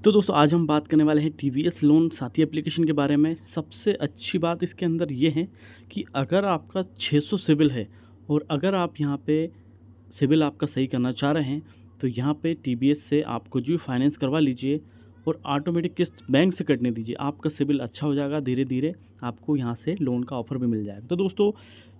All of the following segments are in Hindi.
तो दोस्तों आज हम बात करने वाले हैं टीवीएस लोन साथी एप्लीकेशन के बारे में। सबसे अच्छी बात इसके अंदर ये है कि अगर आपका 600 सिबिल है और अगर आप यहाँ पे सिबिल आपका सही करना चाह रहे हैं तो यहाँ पे टीवीएस से आप कुछ भी फाइनेंस करवा लीजिए और ऑटोमेटिक किस्त बैंक से कटने दीजिए। आपका सिबिल अच्छा हो जाएगा, धीरे धीरे आपको यहाँ से लोन का ऑफ़र भी मिल जाएगा। तो दोस्तों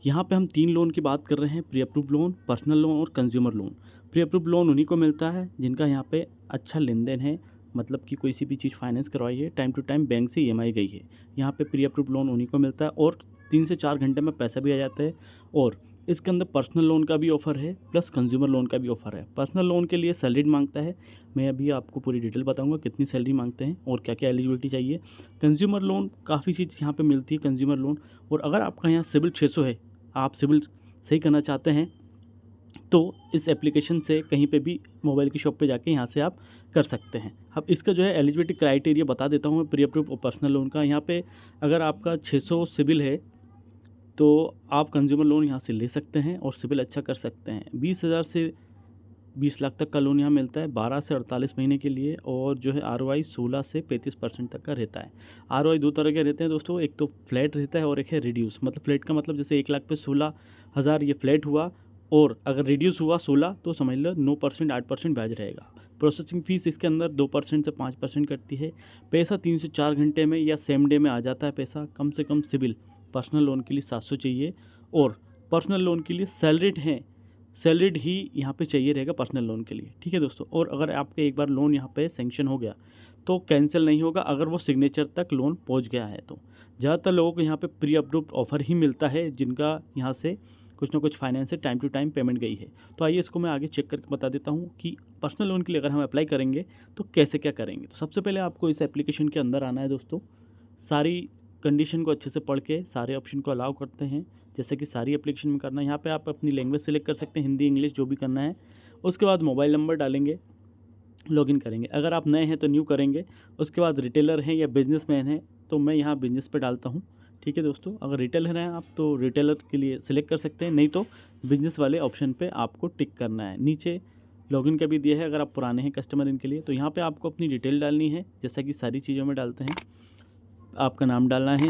यहाँ पे हम 3 लोन की बात कर रहे हैं, pre approve loan, personal loan और consumer loan. Pre approve loan उन्हीं को मिलता है जिनका यहाँ पे अच्छा लेन देन है, मतलब कि कोई सी भी चीज़ फाइनेंस करवाई है, टाइम टू टाइम बैंक से ईएमआई गई है। यहाँ पे प्री अप्रूव लोन उन्हीं को मिलता है और 3 से 4 घंटे में पैसा भी आ जाता है। और इसके अंदर पर्सनल लोन का भी ऑफ़र है प्लस कंज्यूमर लोन का भी ऑफ़र है। पर्सनल लोन के लिए सैलरीड मांगता है, मैं अभी आपको पूरी डिटेल बताऊंगा कितनी सैलरी मांगते हैं और क्या क्या एलिजिबिलिटी चाहिए। कंज्यूमर लोन काफ़ी चीज़ यहाँ पे मिलती है कंज्यूमर लोन। और अगर आपका यहाँ सिबिल 600 है, आप सिबिल सही करना चाहते हैं तो इस एप्लीकेशन से कहीं पे भी मोबाइल की शॉप पे जाके यहाँ से आप कर सकते हैं। अब इसका जो है एलिजिबिलिटी क्राइटेरिया बता देता हूँ मैं प्री अप्रूव और पर्सनल लोन का। यहाँ पे अगर आपका 600 सिबिल है तो आप कंज्यूमर लोन यहाँ से ले सकते हैं और सिबिल अच्छा कर सकते हैं। 20,000 से 20 लाख तक का लोन यहाँ मिलता है 12 से 48 महीने के लिए। और जो है ROI 16 से 35% तक का रहता है। ROI 2 तरह के रहते हैं दोस्तों, एक तो फ्लैट रहता है और एक है रिड्यूस। मतलब फ्लैट का मतलब जैसे 1 लाख पे 16,000 ये फ्लैट हुआ, और अगर रिड्यूस हुआ 16 तो समझ लो 9% 8% ब्याज रहेगा। प्रोसेसिंग फ़ीस इसके अंदर 2% से 5% कटती है। पैसा 3 से 4 घंटे में या सेम डे में आ जाता है पैसा। कम से कम सिबिल पर्सनल लोन के लिए 700 चाहिए और पर्सनल लोन के लिए सैलरीड हैं, सैलरीड ही यहाँ पे चाहिए रहेगा पर्सनल लोन के लिए। ठीक है दोस्तों। और अगर आपके एक बार लोन यहाँ पे सेंक्शन हो गया तो कैंसिल नहीं होगा अगर वो सिग्नेचर तक लोन पहुँच गया है। तो ज़्यादातर लोगों को यहाँ पे प्री अप्रूव्ड ऑफ़र ही मिलता है जिनका यहाँ से कुछ ना कुछ फाइनेंस से टाइम टू टाइम पेमेंट गई है। तो आइए इसको मैं आगे चेक करके बता देता हूँ कि पर्सनल लोन के लिए अगर हम अप्लाई करेंगे तो कैसे क्या करेंगे। तो सबसे पहले आपको इस एप्लीकेशन के अंदर आना है दोस्तों। सारी कंडीशन को अच्छे से पढ़ के सारे ऑप्शन को अलाउ करते हैं जैसे कि सारी एप्लीकेशन में करना है। यहाँ पे आप अपनी लैंग्वेज सेलेक्ट कर सकते हैं, हिंदी इंग्लिश जो भी करना है। उसके बाद मोबाइल नंबर डालेंगे, लॉगिन करेंगे। अगर आप नए हैं तो न्यू करेंगे। उसके बाद रिटेलर हैं या बिजनेसमैन हैं तो मैं यहाँ बिजनेस पे डालता हूँ। ठीक है दोस्तों। अगर रिटेलर हैं आप तो रिटेलर के लिए सिलेक्ट कर सकते हैं, नहीं तो बिजनेस वाले ऑप्शन पे आपको टिक करना है। नीचे लॉगिन का भी दिया है अगर आप पुराने हैं कस्टमर इनके लिए। तो यहाँ पे आपको अपनी डिटेल डालनी है जैसा कि सारी चीज़ों में डालते हैं। आपका नाम डालना है,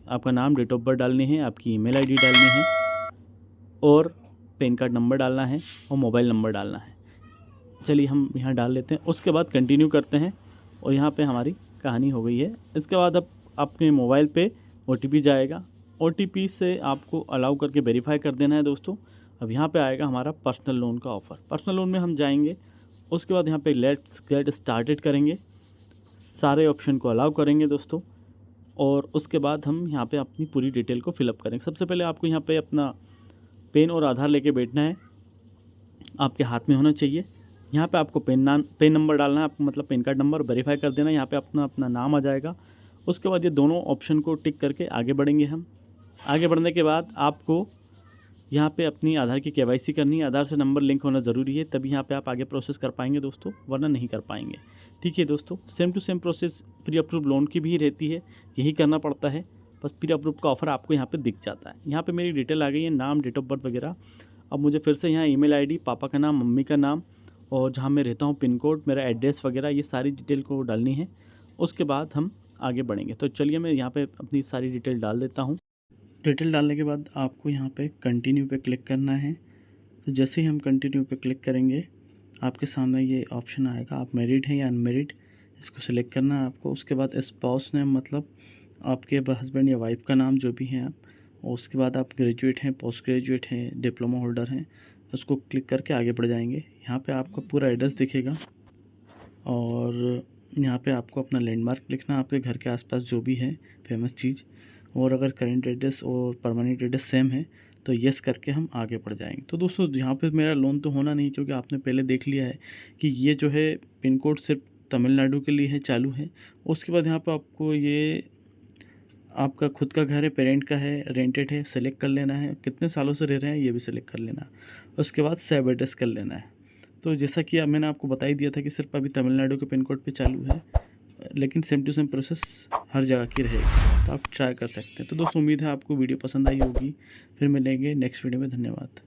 आपका नाम, डेट ऑफ बर्थ डालनी है, आपकी ईमेल आईडी डालनी है और पैन कार्ड नंबर डालना है और मोबाइल नंबर डालना है। चलिए हम यहाँ डाल लेते हैं। उसके बाद कंटिन्यू करते हैं और यहाँ पे हमारी कहानी हो गई है। इसके बाद अब आपके मोबाइल पे OTP जाएगा। OTP से आपको अलाउ करके वेरीफाई कर देना है दोस्तों। अब यहाँ पे आएगा हमारा पर्सनल लोन का ऑफ़र। पर्सनल लोन में हम जाएंगे, उसके बाद यहाँ पे लेट्स गेट स्टार्टेड करेंगे, सारे ऑप्शन को अलाउ करेंगे दोस्तों। और उसके बाद हम यहाँ पे अपनी पूरी डिटेल को फिलअप करेंगे। सबसे पहले आपको यहाँ पे अपना पेन और आधार लेके बैठना है, आपके हाथ में होना चाहिए। यहाँ पे आपको पेन नंबर डालना है, आपको मतलब पेन कार्ड नंबर वेरीफाई कर देना है। यहाँ पे अपना नाम आ जाएगा। उसके बाद ये दोनों ऑप्शन को टिक करके आगे बढ़ेंगे हम। आगे बढ़ने के बाद आपको यहाँ पे अपनी आधार की KYC करनी है। आधार से नंबर लिंक होना ज़रूरी है, तभी यहाँ पे आप आगे प्रोसेस कर पाएंगे दोस्तों, वरना नहीं कर पाएंगे। ठीक है दोस्तों। Same to same process pre approve loan की भी रहती है, यही करना पड़ता है। बस प्री अप्रूव का ऑफ़र आपको यहाँ पे दिख जाता है। यहाँ पे मेरी डिटेल आ गई है, नाम, डेट ऑफ बर्थ वगैरह। अब मुझे फिर से यहाँ ईमेल आईडी, पापा का नाम, मम्मी का नाम और जहाँ मैं रहता हूँ पिन कोड, मेरा एड्रेस वगैरह, ये सारी डिटेल को डालनी है। उसके बाद हम आगे बढ़ेंगे। तो चलिए मैं यहाँ पे अपनी सारी डिटेल डाल देता हूँ। डिटेल डालने के बाद आपको यहाँ पे कंटिन्यू पे क्लिक करना है। तो जैसे ही हम कंटिन्यू पे क्लिक करेंगे आपके सामने ये ऑप्शन आएगा, आप मैरिड हैं या अनमेरिड, इसको सिलेक्ट करना है आपको। उसके बाद स्पाउस नेम, मतलब आपके हस्बैंड या वाइफ का नाम जो भी है आप। और उसके बाद आप ग्रेजुएट हैं, पोस्ट ग्रेजुएट हैं, डिप्लोमा होल्डर हैं, उसको क्लिक करके आगे बढ़ जाएंगे। यहाँ पे आपको पूरा एड्रेस दिखेगा और यहाँ पे आपको अपना लैंडमार्क लिखना है, आपके घर के आसपास जो भी है फेमस चीज़। और अगर करंट एड्रेस और परमानेंट एड्रेस सेम है तो येस करके हम आगे बढ़ जाएंगे। तो दोस्तों यहाँ पे मेरा लोन तो होना नहीं, क्योंकि आपने पहले देख लिया है कि ये जो है पिन कोड सिर्फ तमिलनाडु के लिए है, चालू है। उसके बाद यहाँ पर आपको ये आपका खुद का घर है, पेरेंट का है, रेंटेड है, सेलेक्ट कर लेना है। कितने सालों से रह रहे हैं ये भी सिलेक्ट कर लेना है। उसके बाद सेव एड्रेस कर लेना है। तो जैसा कि मैंने आपको बता ही दिया था कि सिर्फ अभी तमिलनाडु के पिन कोड पे चालू है, लेकिन सेम टू सेम प्रोसेस हर जगह की रहेगी, तो आप ट्राई कर सकते हैं। तो दोस्तों उम्मीद है आपको वीडियो पसंद आई होगी। फिर मिलेंगे नेक्स्ट वीडियो में। धन्यवाद।